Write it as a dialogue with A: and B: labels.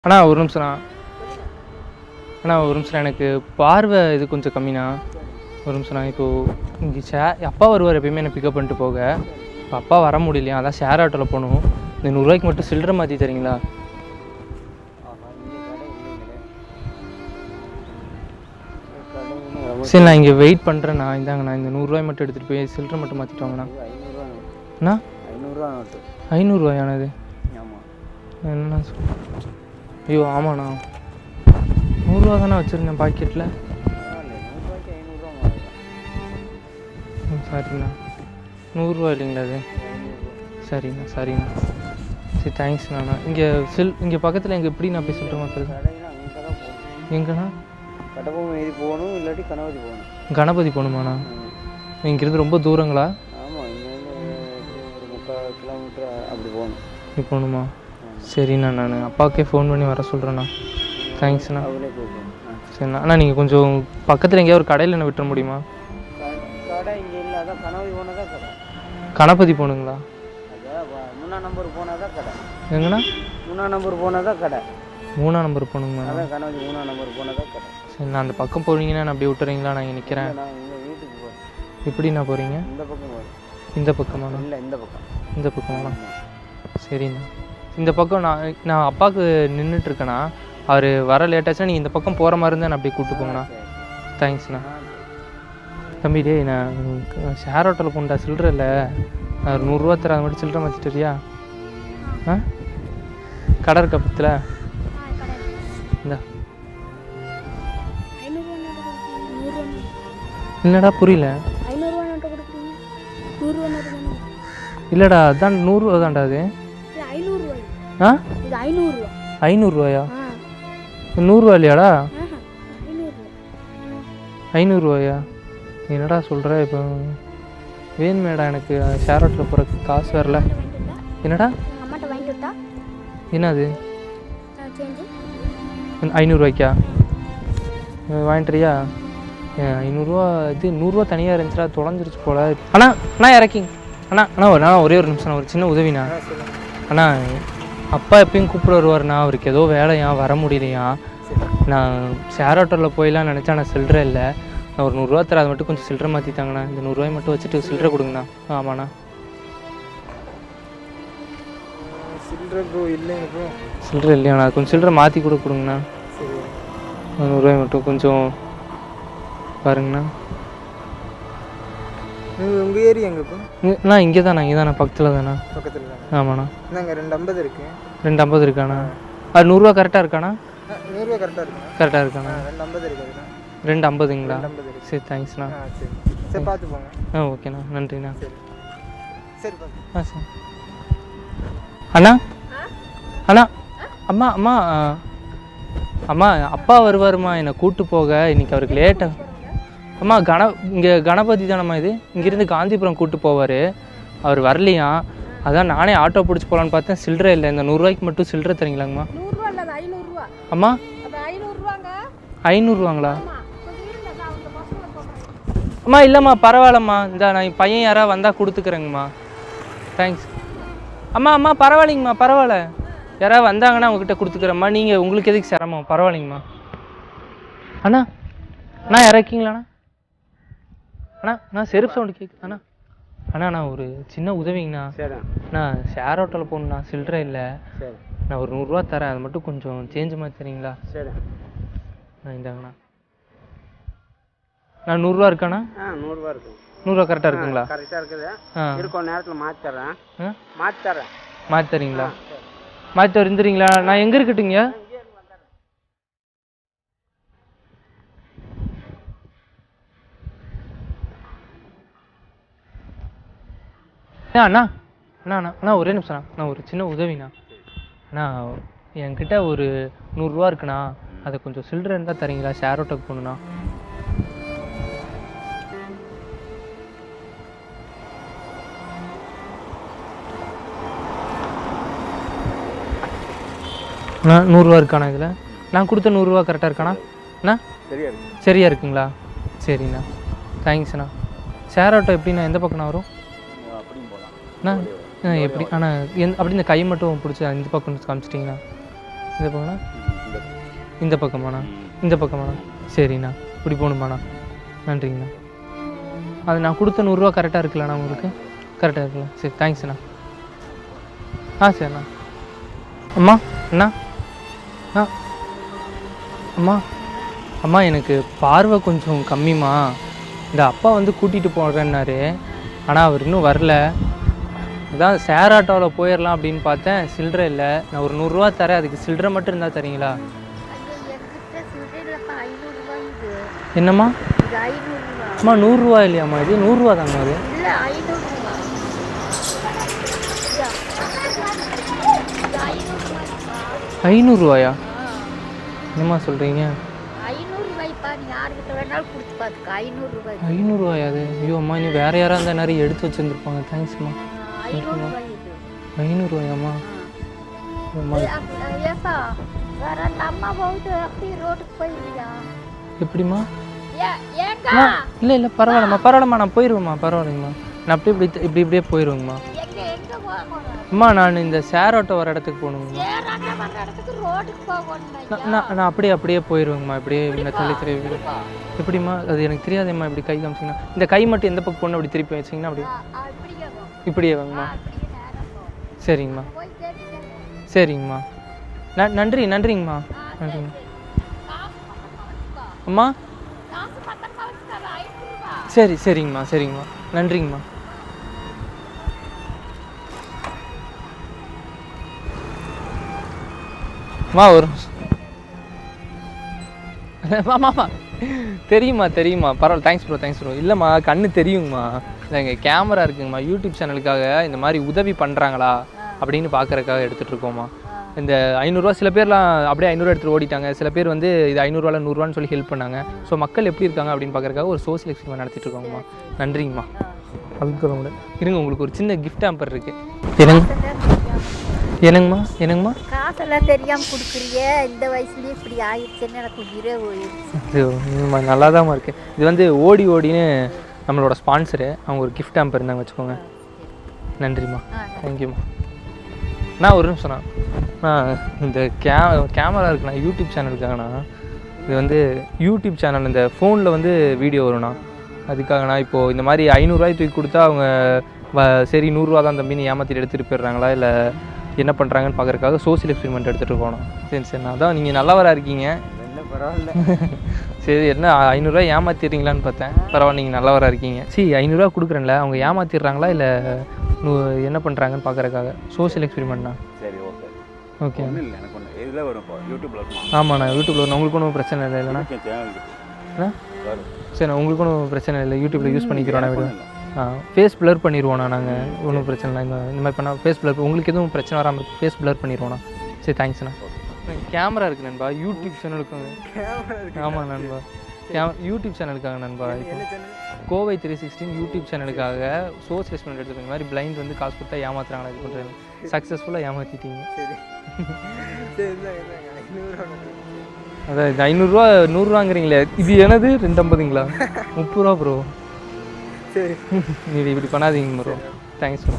A: அண்ணா ஒரு நிமிஷம்ண்ணா. அண்ணா ஒரு நிமிஷம், எனக்கு பார்வை இது கொஞ்சம் கம்மிண்ணா. ஒரு நிமிஷம்ண்ணா. இப்போது இங்கே அப்பா வருவார் எப்பயுமே என்னை பிக்கப் பண்ணிட்டு போக. இப்போ அப்பா வர முடியலையா, அதான் ஷேர் ஆட்டோவில் போகணும். இந்த 100 ரூபாய்க்கு மட்டும் சில்லறை மாற்றி தரீங்களா? சரி, நான் இங்கே வெயிட் பண்ணுறேண்ணா. இந்தாங்கண்ணா, இந்த 100 ரூபாய் மட்டும் எடுத்துகிட்டு போய் சில்லறை மட்டும் மாற்றிட்டு வாங்கண்ணா. அண்ணா 500 ரூபாயானது? என்னண்ணா சொல்லுங்கள். ஐயோ ஆமாண்ணா, 100 ரூபா தானே வச்சுருந்தேன் பாக்கெட்டில். சரிண்ணா, 100 ரூபா இல்லைங்களா அது? சரிண்ணா சரிண்ணா, சரி தேங்க்ஸ்ண்ணா. இங்கே பக்கத்தில் எங்கே எப்படி நான் போய் சொல்கிறேன் மாற்றுறது? எங்கண்ணா?
B: கடப்பமேதி போகணும், இல்லாட்டி கணபதி போகணும்.
A: கணபதி போகணுமாண்ணா? இங்கேருந்து ரொம்ப தூரங்களா?
B: ஆமாம், இங்கேருந்து ஒரு 3/4 கிலோமீட்டர் அப்படி போகணும்.
A: நீ போகணுமா? சரிண்ணா, நான் அப்பாவுக்கே ஃபோன் பண்ணி வர சொல்கிறேண்ணா. தேங்க்ஸ்ண்ணா.
B: அவங்களே கூப்பிடுவோம்.
A: சரிண்ணா. அண்ணா நீங்கள் கொஞ்சம் பக்கத்தில் எங்கேயாவது ஒரு கடையில் என்ன விட்டுற முடியுமா?
B: கடை இங்கே இல்லை, அதான் கணபதி போனால் தான் கடை.
A: கணபதி போகணுங்களா?
B: அதான் 3ஆம் நம்பர் போனால் தான் கடை.
A: எங்கண்ணா?
B: 3ஆம் நம்பர் போனால் தான் கடை.
A: 3ஆம் நம்பர் போகணுங்களா?
B: அதான் கணபதி 3ஆம் நம்பர் போனால் தான் கடை.
A: சரி, நான் அந்த பக்கம் போகிறீங்கன்னா நான் அப்படியே விட்டுறீங்களா? நான் இங்கே நிற்கிறேன்.
B: நான் எங்கள் வீட்டுக்கு போகிறேன்.
A: எப்படி நான் போகிறீங்க?
B: இந்த பக்கம் போகிறேன்.
A: இந்த பக்கமாண்ணா?
B: இல்லை, இந்த பக்கம்.
A: இந்த பக்கமாண்ணா? சரிண்ணா. இந்த பக்கம் நான் அப்பாவுக்கு நின்றுட்டுருக்கேண்ணா. அவர் வர லேட்டாச்சுன்னா நீங்கள் இந்த பக்கம் போகிற மாதிரி இருந்தால் நான் அப்படியே கூப்பிட்டு போங்கண்ணா. தேங்க்ஸ்ண்ணா. தம்பி டே, நான் ஷேர் ஆட்டோவில் போண்டா, சில்லறை இல்லை. நான் ஒரு 100 ரூபா தர, அது மட்டும் சில்லறை மாற்றிட்டுறியா? ஆ, கடை இருக்க பக்கத்தில் இந்த இல்லைடா புரியல. இல்லைடா, அதான் 100 ரூபா தான்டா அது. ஆ, 500 ரூபாயா? 100 ரூபா இல்லையாடா? 500 ரூபாயா? என்னடா சொல்கிற? இப்போ வேணுமேடா எனக்கு ஷேர் ஆட்டோவில் போகிறதுக்கு காசு வரல. என்னடா? என்னது 500 ரூபாய்க்கா? வாங்கிட்டுறியா? 500 ரூபா இது 100 ரூபா தனியாக இருந்துச்சுடா, தொலைஞ்சிருச்சு போல. அண்ணா இறக்கிங்க. அண்ணா ஒரே ஒரு நிமிஷம், ஒரு சின்ன உதவிண்ணா. அண்ணா அப்பா எப்பயும் கூப்பிட வருவார்ண்ணா, அவருக்கு ஏதோ வேலையா வர முடியலையா. நான் ஷேர் ஆட்டோவில் போயிடலாம் நினச்சா, நான் சில்லறை இல்லை. நான் ஒரு 100 ரூபா தர, அதை மட்டும் கொஞ்சம் சில்லறை மாற்றித்தாங்கண்ணா. இந்த 100 ரூபாய் மட்டும் வச்சுட்டு சில்லறை கொடுங்கண்ணா. ஆமாண்ணா.
B: சில்லறை ப்ரோ இல்லைங்க ப்ரோ.
A: சில்லறை இல்லையாண்ணா? கொஞ்சம் சில்லறை மாற்றி கொடுங்கண்ணா. 100 ரூபாய் மட்டும் கொஞ்சம் பாருங்கண்ணா.
B: உங்கள் ஏரியா எங்கே இப்போ?
A: நான் இங்கே தானே பக்கத்தில் தானே.
B: பக்கத்தில் தானே?
A: ஆமாண்ணா.
B: நாங்கள் 250 இருக்கு.
A: 250 இருக்காண்ணா? அது 100 ரூபா கரெக்டாக இருக்காண்ணா?
B: 100 ரூபா கரெக்டாக இருக்குண்ணா.
A: கரெக்டாக இருக்காண்ணா?
B: 250 இருக்காதுண்ணா.
A: 250ங்களா?
B: 250 இருக்கு.
A: சரி தேங்க்ஸ்ண்ணா.
B: சரி சரி, பார்த்து போங்க.
A: ஓகேண்ணா, நன்றிண்ணா.
B: சரி சரி, பார்த்து.
A: சரி. அண்ணா அம்மா அம்மா அம்மா அப்பா வருவாருமா என்னை கூப்பிட்டு போக. இன்னைக்கு அவருக்கு லேட்டாக. அம்மா இங்கே கணபதி தானம்மா இது? இங்கேருந்து காந்திபுரம் கூப்பிட்டு போவார், அவர் வரலையா. அதான் நானே ஆட்டோ பிடிச்சி போகலான்னு பார்த்தேன், சில்லறை இல்லை. இந்த 100 ரூபாய்க்கு மட்டும் சில்லறை தரீங்களாங்கம்மா? அம்மா 500 ரூபாங்களா? அம்மா இல்லைம்மா பரவாயில்லம்மா, இந்த நான் என் பையன் யாராவது வந்தால் கொடுத்துக்குறேங்கம்மா. தேங்க்ஸ். அம்மா பரவாயில்லைங்கம்மா, பரவாயில்ல. யாராவது வந்தாங்கன்னா உங்ககிட்ட கொடுத்துக்குறேம்மா. நீங்கள் உங்களுக்கு எதுக்கு சிரமம்? பரவாயில்லைங்கம்மா. அண்ணா இறக்கிங்களாண்ணா? நான் செருப்பு சவுண்டு கேட்கு. அண்ணா ஒரு சின்ன உதவிங்கண்ணா. நான் ஷேர் ஆட்டோவில் போகணுண்ணா, சில்லறை இல்லை. நான் ஒரு 100 ரூபா தரேன், அது மட்டும் கொஞ்சம் சேஞ்ச் மாதிரி தரீங்களா?
B: சரி.
A: இந்தாங்கண்ணா. நான் 100 ரூபா இருக்காண்ணா?
B: 100 ரூபா இருக்கு.
A: 100 ரூபா கரெக்டாக இருக்குங்களா?
B: கரெக்டாக இருக்குது. இருக்கும் நேரத்தில் மாற்றி தரேன்.
A: மாற்றி தரீங்களா? மாற்றி இருந்துறீங்களா? நான் எங்கே இருக்கட்டுங்க? அண்ணா ஒரே நிமிஷம். நான் ஒரு சின்ன உதவிண்ணா. அண்ணா என்கிட்ட ஒரு 100 ரூபா இருக்குண்ணா, அதை கொஞ்சம் சில்லறை இருந்தால் தரீங்களா? ஷேர் ஆட்டோக்கு போகணுண்ணா. அண்ணா 100 ரூபா இருக்காண்ணா இதில்? நான் கொடுத்த 100 ரூபா கரெக்டாக இருக்காண்ணா? அண்ணா சரியா இருக்குங்களா? சரிண்ணா, தேங்க்ஸ்ண்ணா. ஷேர் ஆட்டோ எப்படிண்ணா, எந்த பக்கம்ண்ணா வரும்? அண்ணா எப்படி? அப்படி இந்த கை மட்டும் பிடிச்சி இந்த பக்கம் காமிச்சிட்டிங்கண்ணா. இந்த பக்கம்ண்ணா
B: இந்த
A: இந்த பக்கமாண்ணா இந்த பக்கமாண்ணா சரிண்ணா இப்படி போகணுமாண்ணா நன்றிங்கண்ணா அது நான் கொடுத்த 100 ரூபா கரெக்டாக இருக்குல்லண்ணா உங்களுக்கு கரெக்டாக இருக்குல்ல சரி தேங்க்ஸ்ண்ணா சரிண்ணா அம்மா அண்ணா அம்மா அம்மா எனக்கு பார்வை கொஞ்சம் கம்மிம்மா இந்த அப்பா வந்து கூட்டிகிட்டு போகிறேன்னாரு ஆனால் அவர் இன்னும் வரல அதான் ஷேர் ஆட்டோவில் போயிடலாம் அப்படின்னு பார்த்தேன் சில்லறை இல்லை நான் ஒரு 100 ரூபா தரேன் அதுக்கு சில்லறை மட்டும் இருந்தால் தரீங்களா என்னம்மா அம்மா 100 ரூபா இல்லையாம்மா இது 100 ரூபா தாங்க அது 500 ரூபாயா என்னம்மா சொல்கிறீங்க 500 ரூபாயா அது ஐயோ அம்மா நீ வேற யாராக இருந்தால் நிறைய எடுத்து வச்சுருந்துருப்பாங்க தேங்க்ஸ்ம்மா 500 ரூபாயாம்மா எப்படிம்மா இல்லை இல்லை பரவாயில்லம்மா நான் போயிடுவேம்மா பரவாயில்லைங்கம்மா நான் இப்படியே போயிடுவேங்கம்மா அம்மா நான் இந்த ஷேர் ஆட்டோ வர இடத்துக்கு போகணுங்கம்மா நான் அப்படியே போயிடுவேங்கம்மா இப்படியே இந்த தள்ளி எப்படிம்மா அது எனக்கு தெரியாதேம்மா இப்படி கை காமிச்சிங்கன்னா இந்த கை மட்டும் எந்த பக்கம் போகணும் அப்படி திருப்பி வச்சிங்கன்னா அப்படி இப்படியே வாங்கம்மா சரிங்கம்மா சரிங்கம்மா நன்றிங்கம்மா அம்மா சரிங்கம்மா நன்றிங்கம்மா ஒரு ஆமாம்மா தெரியுமா பரவாயில்ல தேங்க்ஸ் ப்ரோ இல்லைம்மா கண்ணு தெரியுங்கம்மா இல்லைங்க கேமரா இருக்குங்கம்மா யூடியூப் சேனலுக்காக இந்த மாதிரி உதவி பண்ணுறாங்களா அப்படின்னு பார்க்குறதுக்காக எடுத்துகிட்டு இருக்கோம்மா இந்த 500 ரூபா சில பேர்லாம் அப்படியே 500 எடுத்துகிட்டு ஓடிட்டாங்க சில பேர் வந்து இது 500 ரூபாயில் 100 ரூபான்னு சொல்லி ஹெல்ப் பண்ணாங்க ஸோ மக்கள் எப்படி இருக்காங்க அப்படின்னு பார்க்குறதுக்காக ஒரு சோசியல் எக்ஸ்பெரிமெண்ட் நடத்திட்டு இருக்கோங்கம்மா நன்றிங்கம்மா அதுக்கு சொல்ல முடியாது இருங்க உங்களுக்கு ஒரு சின்ன கிஃப்ட் ஹேம்பர் இருக்குது என்னங்கம்மா
C: காசெல்லாம் தெரியாம கொடுக்குறியே இந்த வயசுலயே இப்படி ஆயிடுச்சுன்னு எனக்கு உயிரே போயிடுச்சு
A: நல்லா தான் இருக்கு இது வந்து ஓடின்னு நம்மளோட ஸ்பான்சரு அவங்க ஒரு கிஃப்ட் ஹேம்பர் இருந்தாங்க வச்சுக்கோங்க நன்றிம்மா தேங்க்யூம்மா நான் ஒரு நிமிஷம் நான் இந்த கேமரா இருக்குண்ணா யூடியூப் சேனலுக்காகண்ணா இது வந்து யூடியூப் சேனல் இந்த ஃபோனில் வந்து வீடியோ வரும்ண்ணா அதுக்காகண்ணா இப்போது இந்த மாதிரி 500 ரூபாய் தூக்கி கொடுத்தா அவங்க சரி 100 ரூபா தான் தம்பின்னு ஏமாற்றிட்டு எடுத்துகிட்டு போயிடுறாங்களா இல்லை என்ன பண்ணுறாங்கன்னு பார்க்குறதுக்காக சோசியல் எக்ஸ்பெரிமெண்ட் எடுத்துகிட்டு போகணும் சரிண்ணா அதான் நீங்கள் நல்லவராக இருக்கீங்க
B: பரவாயில்ல
A: சரி என்ன 500 ரூபாய் ஏமாற்றிடுறீங்களான்னு பார்த்தேன் பரவாயில்ல நீங்கள் நல்லவராக இருக்கீங்க 500 ரூபா கொடுக்குறேன்ல அவங்க ஏமாற்றிடுறாங்களா இல்லை என்ன பண்ணுறாங்கன்னு பார்க்குறதுக்காக சோசியல் எக்ஸ்பெரிமெண்ட்ண்ணா
B: சரி
A: ஓகே
B: இல்லை எனக்கு ஒன்று இதில் வரும் யூடியூப்பில் இருக்கும்
A: ஆமாண்ணா யூடியூப்பில் வரும் உங்களுக்கு ஒன்றும் பிரச்சனை இல்லை இல்லைண்ணா சரி உங்களுக்கு ஒன்றும் பிரச்சனை இல்லை யூடியூப்பில் யூஸ் பண்ணிக்கிறோண்ணா வீடியோ ஃபேஸ் ப்ளர் பண்ணிடுவோண்ணா நாங்கள் ஒன்றும் பிரச்சனை இல்லை இந்த மாதிரி பண்ணால் ஃபேஸ் ப்ளர் உங்களுக்கு எதுவும் பிரச்சனை வராமல் ஃபேஸ் ப்ளர் பண்ணிடுவோண்ணா சரி தேங்க்ஸ்ண்ணா கேமரா இருக்குது நண்பா யூடியூப் சேனலுக்காக ஆமாம் நண்பா யூடியூப் சேனலுக்காக நண்பா இப்போ கோவை 316 யூடியூப் சேனலுக்காக சோர்ஸ் எக்ஸ்பெரிமெண்ட் எடுத்துருக்கோம் இந்த மாதிரி பிளைண்ட் வந்து காசு கொடுத்தா ஏமாத்துறாங்களா இது பண்ணுறது சக்ஸஸ்ஃபுல்லாக ஏமாற்றிட்டீங்க அதான் இது 500 ரூபா 100 ரூபாங்கிறீங்களே இது எனது 250ங்களா 30 ரூபா ப்ரோ சரி இப்படி பண்ணாதீங்க ப்ரோ தேங்க்ஸ் ப்ரோ